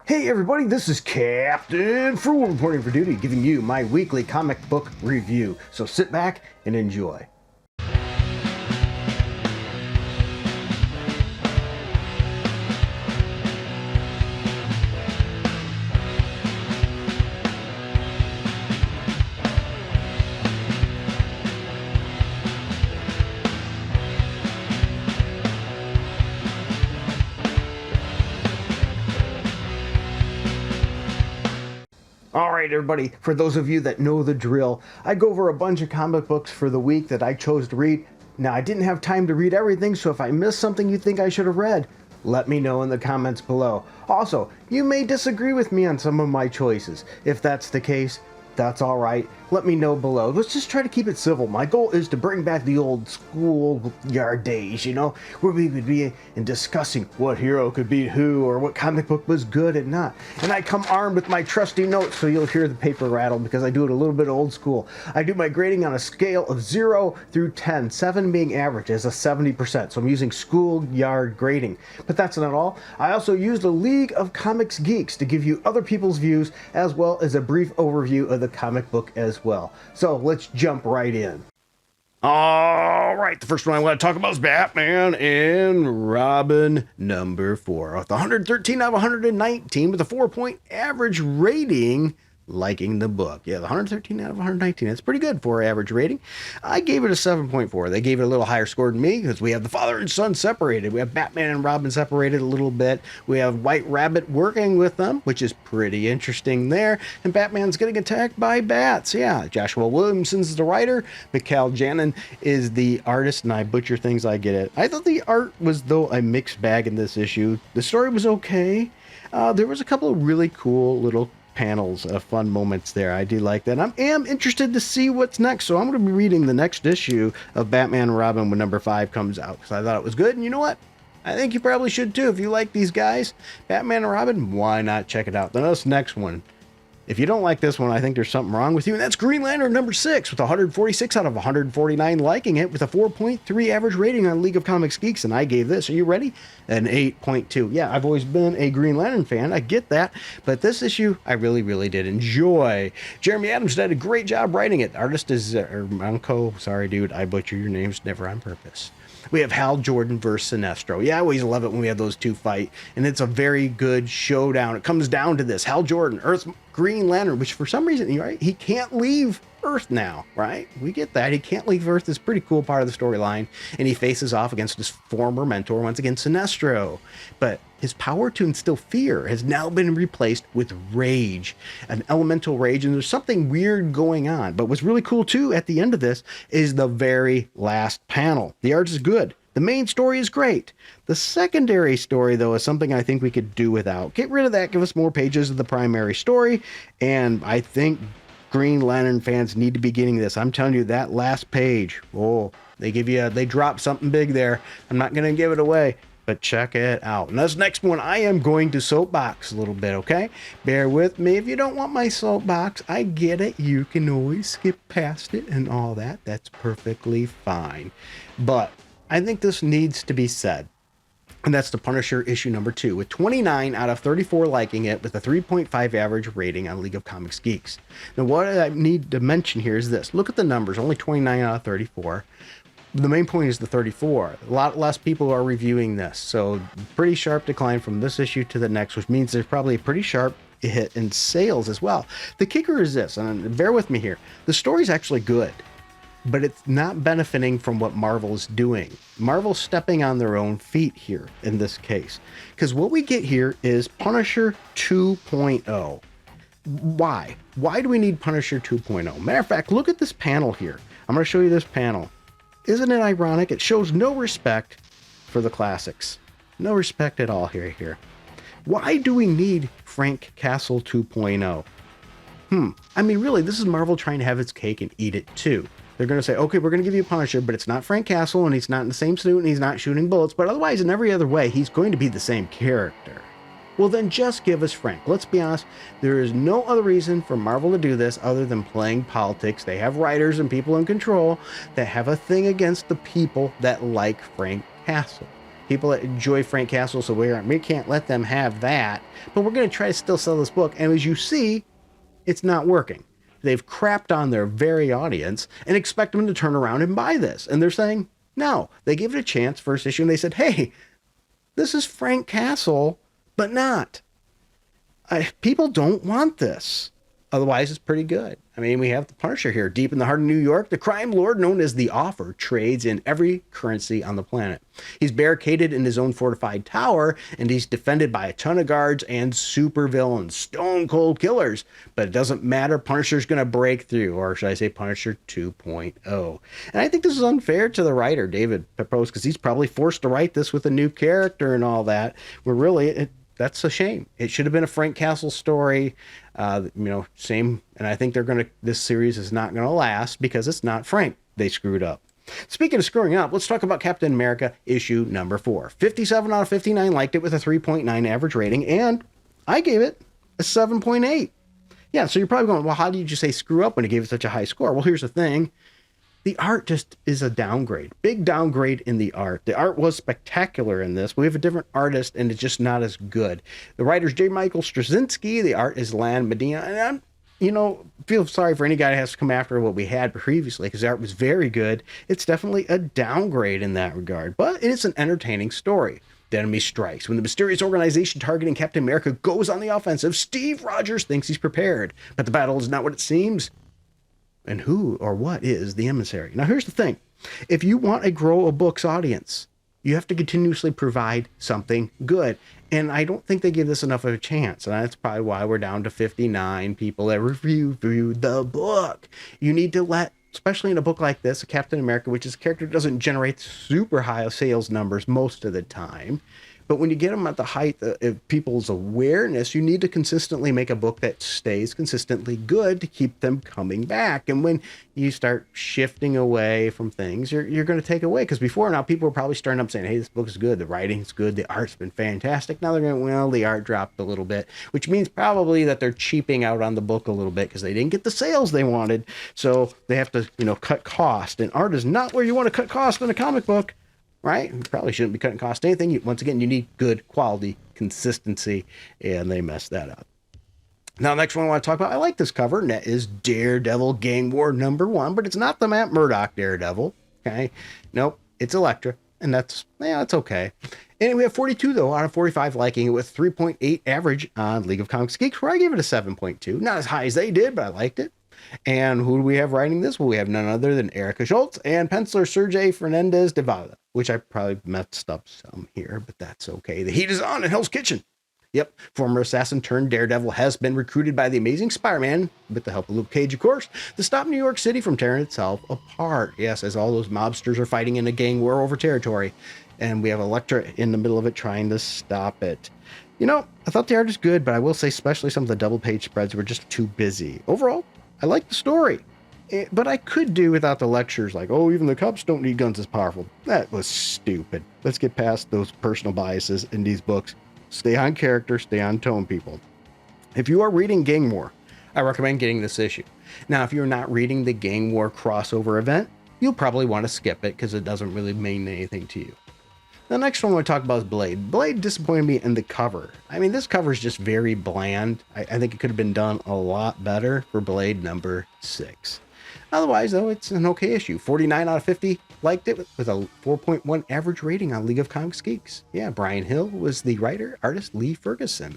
Hey everybody, this is Captain Fool reporting for duty, giving you my weekly comic book review. So sit back and enjoy. Alright everybody, for those of you that know the drill, I go over a bunch of comic books for the week that I chose to read. Now I didn't have time to read everything, so if I missed something you think I should have read, let me know in the comments below. Also, you may disagree with me on some of my choices. If that's the case, that's alright. Let me know below. Let's just try to keep it civil. My goal is to bring back the old schoolyard days, where we would be in discussing what hero could beat who or what comic book was good and not. And I come armed with my trusty notes, so you'll hear the paper rattle because I do it a little bit old school. I do my grading on a scale of 0 through 10, 7 being average as a 70%. So I'm using schoolyard grading. But that's not all. I also use the League of Comics Geeks to give you other people's views as well as a brief overview of the comic book as well. So let's jump right in. All right, the first one I want to talk about is Batman and Robin number 4. With 113 out of 119 with a 4-point average rating. Liking the book. Yeah, the 113 out of 119. That's pretty good for average rating. I gave it a 7.4. They gave it a little higher score than me because we have the father and son separated. We have Batman and Robin separated a little bit. We have White Rabbit working with them, which is pretty interesting there. And Batman's getting attacked by bats. Yeah, Joshua Williamson's the writer. Mikhail Janin is the artist, and I butcher things, I get it. I thought the art was, though, a mixed bag in this issue. The story was okay. There was a couple of really cool little panels of fun moments there. I do like that. I am interested to see what's next, so I'm going to be reading the next issue of Batman and Robin when number 5 comes out because I thought it was good. And you know what? I think you probably should too. If you like these guys, Batman and Robin, why not check it out? Then this next one, if you don't like this one, I think there's something wrong with you. And that's Green Lantern number 6 with 146 out of 149 liking it with a 4.3 average rating on League of Comics Geeks. And I gave this, are you ready? An 8.2. Yeah, I've always been a Green Lantern fan. I get that. But this issue, I really did enjoy. Jeremy Adams did a great job writing it. Artist is Manco. Sorry, dude. I butcher your names. Never on purpose. We have Hal Jordan versus Sinestro. Yeah, I always love it when we have those two fight, and it's a very good showdown. It comes down to this. Hal Jordan, Earth's Green Lantern, which for some reason, right, he can't leave Earth now, right? We get that. He can't leave Earth. It's a pretty cool part of the storyline, and he faces off against his former mentor, once again, Sinestro. But his power to instill fear has now been replaced with rage, an elemental rage, and there's something weird going on. But what's really cool, too, at the end of this is the very last panel. The art is good. The main story is great. The secondary story, though, is something I think we could do without. Get rid of that, give us more pages of the primary story, and I think Green Lantern fans need to be getting this. I'm telling you, that last page, they drop something big there. I'm not going to give it away, but check it out. And this next one, I am going to soapbox a little bit, okay? Bear with me. If you don't want my soapbox, I get it. You can always skip past it and all that. That's perfectly fine. But I think this needs to be said. And that's the Punisher issue number 2 with 29 out of 34 liking it with a 3.5 average rating on League of Comics Geeks. Now, what I need to mention here is this. Look at the numbers. Only 29 out of 34. The main point is the 34. A lot less people are reviewing this. So pretty sharp decline from this issue to the next, which means there's probably a pretty sharp hit in sales as well. The kicker is this, and bear with me here. The story's actually good, but it's not benefiting from what Marvel's doing. Marvel's stepping on their own feet here in this case. Because what we get here is Punisher 2.0. Why? Why do we need Punisher 2.0? Matter of fact, look at this panel here. I'm going to show you this panel. Isn't it ironic? It shows no respect for the classics. No respect at all here. Why do we need Frank Castle 2.0? I mean, really, this is Marvel trying to have its cake and eat it too. They're going to say, okay, we're going to give you a Punisher, but it's not Frank Castle, and he's not in the same suit, and he's not shooting bullets, but otherwise, in every other way, he's going to be the same character. Well, then just give us Frank. Let's be honest, there is no other reason for Marvel to do this other than playing politics. They have writers and people in control that have a thing against the people that like Frank Castle. people that enjoy Frank Castle, so we can't let them have that. But we're going to try to still sell this book. And as you see, it's not working. They've crapped on their very audience and expect them to turn around and buy this. And they're saying, no. They give it a chance, first issue, and they said, hey, this is Frank Castle, but not. People don't want this. Otherwise, it's pretty good. I mean, we have the Punisher here. Deep in the heart of New York, the crime lord known as the Offer trades in every currency on the planet. He's barricaded in his own fortified tower, and he's defended by a ton of guards and supervillains, stone cold killers. But it doesn't matter. Punisher's going to break through, or should I say Punisher 2.0. And I think this is unfair to the writer, David Pepose, because he's probably forced to write this with a new character and all that. Where really, that's a shame. It should have been a Frank Castle story, same. And I think this series is not going to last because it's not Frank. They screwed up. Speaking of screwing up, let's talk about Captain America issue number 4. 57 out of 59 liked it with a 3.9 average rating, and I gave it a 7.8. Yeah, so you're probably going, well, how did you say screw up when it gave it such a high score? Well, here's the thing. The art just is a downgrade. Big downgrade in the art. The art was spectacular in this. We have a different artist, and it's just not as good. The writer's J. Michael Straczynski. The art is Lan Medina. And feel sorry for any guy that has to come after what we had previously, because the art was very good. It's definitely a downgrade in that regard, but it is an entertaining story. The enemy strikes. When the mysterious organization targeting Captain America goes on the offensive, Steve Rogers thinks he's prepared, but the battle is not what it seems. And who or what is the emissary? Now, here's the thing. If you want to grow a book's audience, you have to continuously provide something good. And I don't think they give this enough of a chance. And that's probably why we're down to 59 people that reviewed the book. You need to let, especially in a book like this, a Captain America, which is a character that doesn't generate super high sales numbers most of the time. But when you get them at the height of people's awareness, you need to consistently make a book that stays consistently good to keep them coming back. And when you start shifting away from things, you're going to take away. Because before now, people were probably starting up saying, hey, this book is good. The writing's good. The art's been fantastic. Now they're going, well, the art dropped a little bit, which means probably that they're cheaping out on the book a little bit because they didn't get the sales they wanted. So they have to, cut cost. And art is not where you want to cut cost in a comic book. Right? You probably shouldn't be cutting cost anything. Once again, you need good quality consistency, and they messed that up. Now, next one I want to talk about, I like this cover, and that is Daredevil Gang War #1, but it's not the Matt Murdock Daredevil. Okay? Nope, it's Elektra, and that's okay. And we have 42, though, out of 45 liking it with 3.8 average on League of Comics Geeks, where I gave it a 7.2. Not as high as they did, but I liked it. And who do we have writing this? Well, we have none other than Erica Schultz and penciler Sergey Fernandez de Valla, which I probably messed up some here, but that's okay. The heat is on in Hell's Kitchen. Yep, former assassin turned Daredevil has been recruited by the Amazing Spider-Man, with the help of Luke Cage, of course, to stop New York City from tearing itself apart. Yes, as all those mobsters are fighting in a gang war over territory, and we have Elektra in the middle of it trying to stop it. I thought the art is good, but I will say especially some of the double-page spreads were just too busy. Overall, I like the story, but I could do without the lectures like, oh, even the cops don't need guns as powerful. That was stupid. Let's get past those personal biases in these books. Stay on character, stay on tone, people. If you are reading Gang War, I recommend getting this issue. Now, if you're not reading the Gang War crossover event, you'll probably want to skip it because it doesn't really mean anything to you. The next one I want to talk about is Blade. Blade disappointed me in the cover. I mean, this cover is just very bland. I think it could have been done a lot better for Blade #6. Otherwise, though, it's an okay issue. 49 out of 50 liked it with a 4.1 average rating on League of Comics Geeks. Yeah, Brian Hill was the writer, artist Lee Ferguson.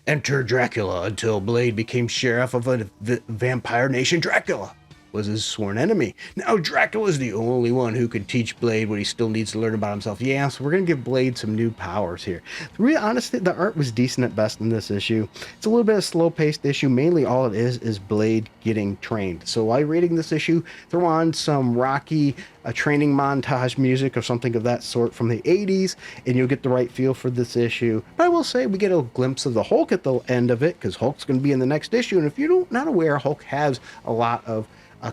Enter Dracula until Blade became sheriff of a vampire nation. Dracula was his sworn enemy. Now Dracula is the only one who could teach Blade what he still needs to learn about himself. Yeah, so we're going to give Blade some new powers here. To be honest, the art was decent at best in this issue. It's a little bit of a slow-paced issue. Mainly all it is Blade getting trained. So while reading this issue, throw on some Rocky training montage music or something of that sort from the 80s, and you'll get the right feel for this issue. But I will say we get a glimpse of the Hulk at the end of it, because Hulk's going to be in the next issue. And if you're not aware, Hulk has a lot of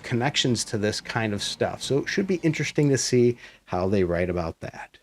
connections to this kind of stuff. So it should be interesting to see how they write about that.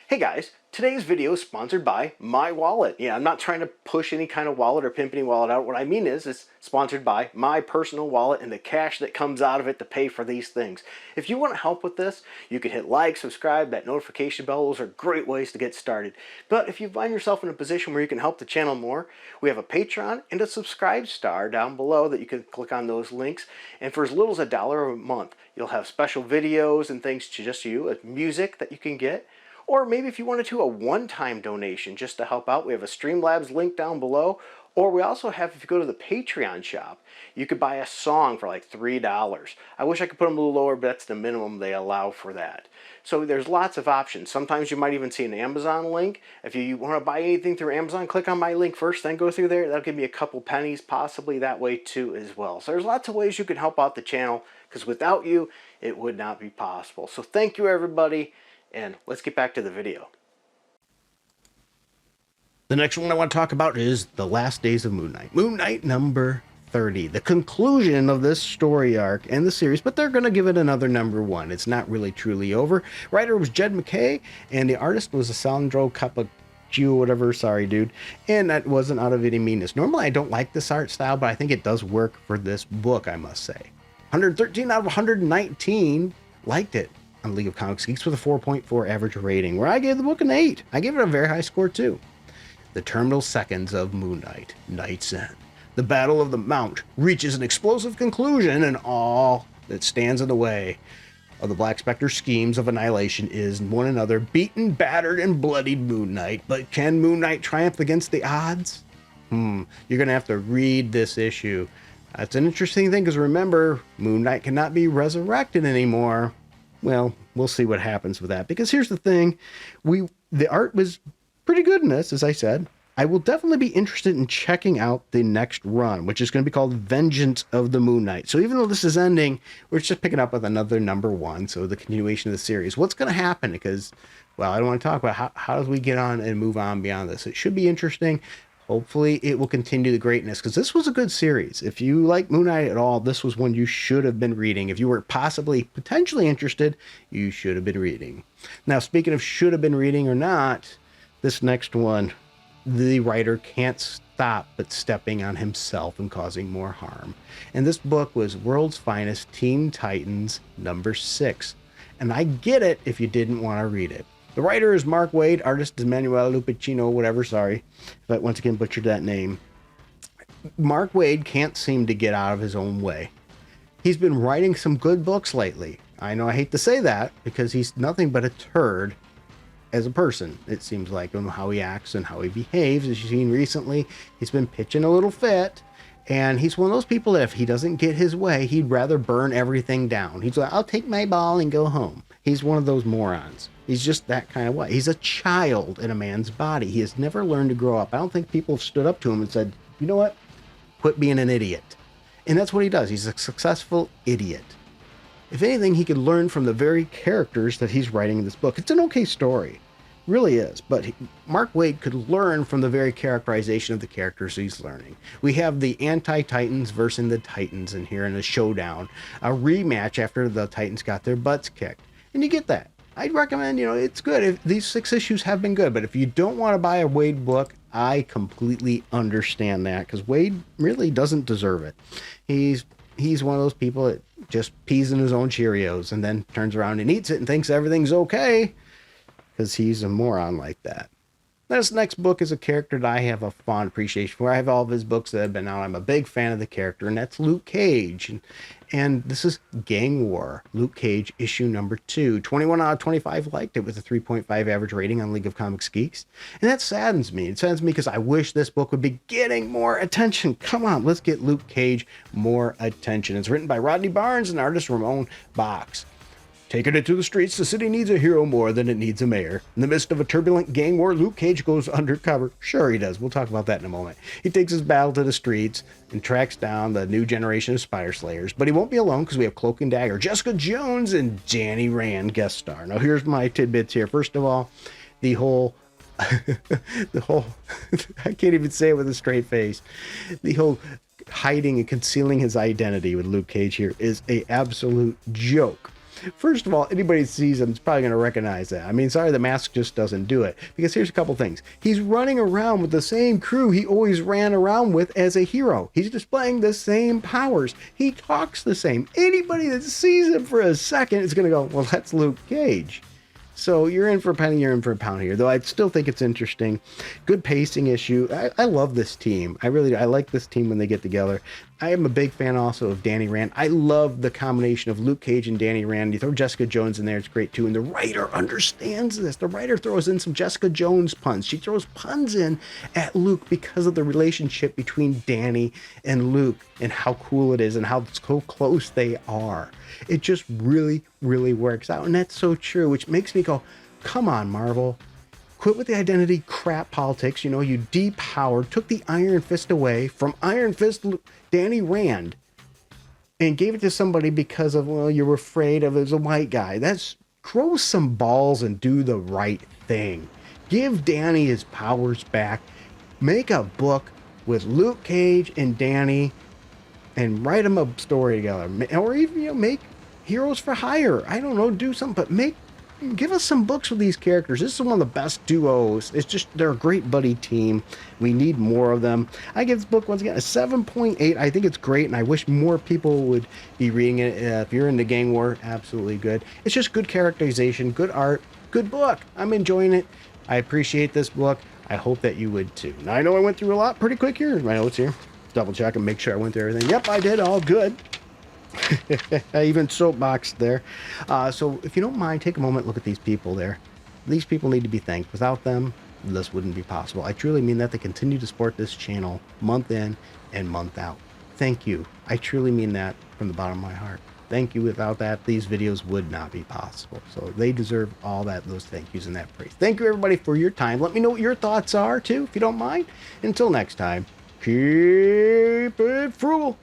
Hey guys, Today's video is sponsored by my wallet. Yeah, I'm not trying to push any kind of wallet or pimp any wallet out. What I mean is it's sponsored by my personal wallet and the cash that comes out of it to pay for these things. If you want to help with this, you can hit like, subscribe, that notification bell. Those are great ways to get started. But if you find yourself in a position where you can help the channel more, we have a Patreon and a subscribe star down below that you can click on those links. And for as little as $1 a month, you'll have special videos and things to just you, music that you can get. Or maybe if you wanted to, a one-time donation just to help out, we have a Streamlabs link down below. Or we also have, if you go to the Patreon shop, you could buy a song for like $3. I wish I could put them a little lower, but that's the minimum they allow for that. So there's lots of options. Sometimes you might even see an Amazon link. If you want to buy anything through Amazon, click on my link first, then go through there. That'll give me a couple pennies, possibly that way too as well. So there's lots of ways you can help out the channel, because without you, it would not be possible. So thank you, everybody. And let's get back to the video. The next one I want to talk about is The Last Days of Moon Knight. Moon Knight number 30. The conclusion of this story arc and the series, but they're going to give it another number 1. It's not really truly over. Writer was Jed MacKay, and the artist was Alessandro Cappuccio, whatever, sorry dude. And that wasn't out of any meanness. Normally I don't like this art style, but I think it does work for this book, I must say. 113 out of 119 liked it on League of Comics Geeks with a 4.4 average rating, where I gave the book an 8. I gave it a very high score too. The terminal seconds of Moon Knight, Night's End. The Battle of the Mount reaches an explosive conclusion, and all that stands in the way of the Black Spectre's schemes of annihilation is one another beaten, battered, and bloodied Moon Knight. But can Moon Knight triumph against the odds? You're going to have to read this issue. That's an interesting thing, because remember, Moon Knight cannot be resurrected anymore. Well, we'll see what happens with that, because here's the thing. The art was pretty good in this, as I said. I will definitely be interested in checking out the next run, which is going to be called Vengeance of the Moon Knight. So even though this is ending, we're just picking up with another number 1, so the continuation of the series. What's going to happen? Because, well, I don't want to talk about how do we get on and move on beyond this. It should be interesting. Hopefully it will continue the greatness, because this was a good series. If you like Moon Knight at all, this was one you should have been reading. If you were potentially interested, you should have been reading. Now, speaking of should have been reading or not, this next one, the writer can't stop but stepping on himself and causing more harm. And this book was World's Finest Teen Titans number 6. And I get it if you didn't want to read it. The writer is Mark Waid, artist is Manuel Lupicino, whatever, sorry if I once again butchered that name. Mark Waid can't seem to get out of his own way. He's been writing some good books lately. I know I hate to say that, because he's nothing but a turd as a person, it seems like, on how he acts and how he behaves. As you've seen recently, he's been pitching a little fit. And he's one of those people that if he doesn't get his way, he'd rather burn everything down. He's like, I'll take my ball and go home. He's one of those morons. He's just that kind of way. He's a child in a man's body. He has never learned to grow up. I don't think people have stood up to him and said, you know what? Quit being an idiot. And that's what he does. He's a successful idiot. If anything, he could learn from the very characters that he's writing in this book. It's an okay story. Really is, but Mark Waid could learn from the very characterization of the characters he's learning. We have the anti-Titans versus the Titans in here in a showdown, a rematch after the Titans got their butts kicked, and you get that. I'd recommend, it's good. These 6 issues have been good, but if you don't want to buy a Waid book, I completely understand that, because Waid really doesn't deserve it. He's one of those people that just pees in his own Cheerios and then turns around and eats it and thinks everything's okay, because he's a moron like that. This next book is a character that I have a fond appreciation for. I have all of his books that have been out. I'm a big fan of the character, and that's Luke Cage. And this is Gang War, Luke Cage, issue number 2. 21 out of 25 liked it with a 3.5 average rating on League of Comics Geeks. And that saddens me. It saddens me because I wish this book would be getting more attention. Come on, let's get Luke Cage more attention. It's written by Rodney Barnes and artist Ramon Box. Taking it to the streets, the city needs a hero more than it needs a mayor. In the midst of a turbulent gang war, Luke Cage goes undercover. Sure he does. We'll talk about that in a moment. He takes his battle to the streets and tracks down the new generation of Spider Slayers. But he won't be alone, because we have Cloak and Dagger, Jessica Jones, and Danny Rand guest star. Now here's my tidbits here. First of all, the whole I can't even say it with a straight face. The whole hiding and concealing his identity with Luke Cage here is a absolute joke. First of all, anybody that sees him is probably going to recognize that. I mean, sorry, the mask just doesn't do it. Because here's a couple things. He's running around with the same crew he always ran around with as a hero. He's displaying the same powers. He talks the same. Anybody that sees him for a second is going to go, well, that's Luke Cage. So you're in for a penny, you're in for a pound here. Though I still think it's interesting. Good pacing issue. I love this team. I really do. I like this team when they get together. I am a big fan also of Danny Rand. I love the combination of Luke Cage and Danny Rand. You throw Jessica Jones in there, it's great too. And the writer understands this. The writer throws in some Jessica Jones puns. She throws puns in at Luke because of the relationship between Danny and Luke and how cool it is and how so close they are. It just really, really works out. And that's so true, which makes me go, come on, Marvel. Quit with the identity crap politics. You know, you depowered, took the Iron Fist away from Iron Fist Danny Rand and gave it to somebody because of, well, you were afraid of it as a white guy. That's grow some balls and do the right thing. Give Danny his powers back. Make a book with Luke Cage and Danny and write them a story together. Or even, you know, make Heroes for Hire. I don't know, do something, but give us some books with these characters. This is one of the best duos. It's just, they're a great buddy team. We need more of them. I give this book, once again, a 7.8. I think it's great, and I wish more people would be reading it. If you're into gang war, absolutely good. It's just good characterization, good art, good book. I'm enjoying it. I appreciate this book. I hope that you would too. Now, I know I went through a lot pretty quick here. My notes here. Double check and make sure I went through everything. Yep, I did. All good. I even soapboxed there. So if you don't mind, take a moment, look at these people there. These people need to be thanked. Without them, this wouldn't be possible. I truly mean that. They continue to support this channel month in and month out. Thank you. I truly mean that from the bottom of my heart. Thank you. Without that, these videos would not be possible. So they deserve all that, those thank yous and that praise. Thank you, everybody, for your time. Let me know what your thoughts are, too, if you don't mind. Until next time, keep it frugal.